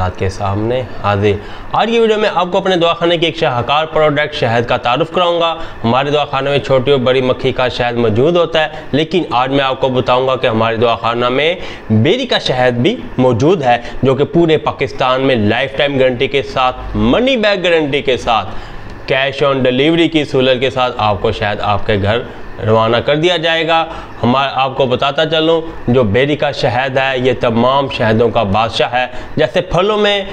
हज़रात के सामने हाजिर। आज की वीडियो में आपको अपने दवाखाने की एक शाहकार प्रोडक्ट शहद का तारुफ कराऊंगा। हमारे दवाखाने में छोटी और बड़ी मक्खी का शहद मौजूद होता है, लेकिन आज मैं आपको बताऊंगा कि हमारे दवाखाना में बेरी का शहद भी मौजूद है, जो कि पूरे पाकिस्तान में लाइफ टाइम गारंटी के साथ, मनी बैक गारंटी के साथ, कैश ऑन डिलीवरी की सहूलत के साथ आपको शहद आपके घर रवाना कर दिया जाएगा। आपको बताता चलूँ, जो बेरी का शहद है ये तमाम शहदों का बादशाह है। जैसे फलों में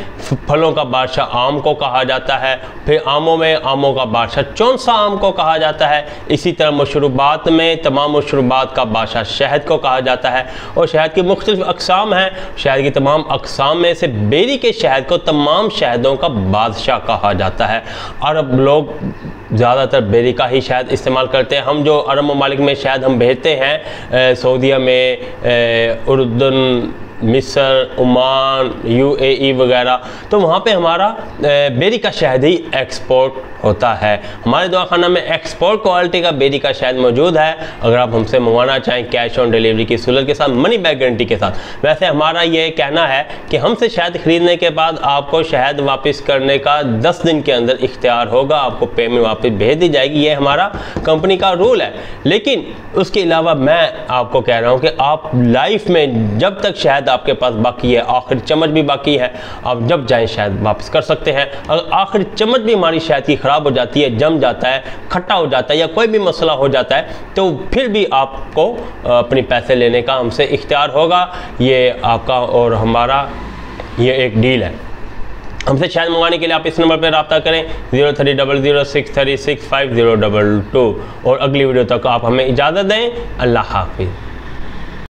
फलों का बादशाह आम को कहा जाता है, फिर आमों में आमों का बादशाह चौंसा आम को कहा जाता है, इसी तरह मशरूबात में तमाम मशरूबात का बादशाह शहद को कहा जाता है। और शहद की मुख्तलिफ अक़साम हैं, शहद की तमाम अक़साम में से बेरी के शहद को तमाम शहदों का बादशाह कहा जाता है। अरब लोग ज़्यादातर बेरी का ही शहद इस्तेमाल करते हैं। हम जो अरब ममालिक में शहद हम भेजते हैं, सऊदीया में, उर्दन, मिस्र, ओमान, UAE वगैरह, तो वहाँ पे हमारा बेरी का शहद ही एक्सपोर्ट होता है। हमारे दवाखाना में एक्सपोर्ट क्वालिटी का बेरी का शहद मौजूद है। अगर आप हमसे मंगवाना चाहें कैश ऑन डिलीवरी की सहूलत के साथ, मनी बैक गारंटी के साथ। वैसे हमारा ये कहना है कि हमसे शहद खरीदने के बाद आपको शहद वापस करने का 10 दिन के अंदर इख्तियार होगा, आपको पेमेंट वापस भेज दी जाएगी। ये हमारा कंपनी का रूल है। लेकिन उसके अलावा मैं आपको कह रहा हूँ कि आप लाइफ में जब तक शहद आपके पास बाकी है, आखिरी चम्मच भी बाकी है, आप जब चाहें शहद वापस कर सकते हैं। अगर आखिरी चम्मच भी हमारी शहद की ख़राब हो जाती है, जम जाता है, खट्टा हो जाता है या कोई भी मसला हो जाता है, तो फिर भी आपको अपने पैसे लेने का हमसे इख्तियार होगा। ये आपका और हमारा ये एक डील है। हमसे शहद मंगवाने के लिए आप इस नंबर पर रब्ता करें 0300636502। और अगली वीडियो तक आप हमें इजाज़त दें। अल्लाह हाफिज़।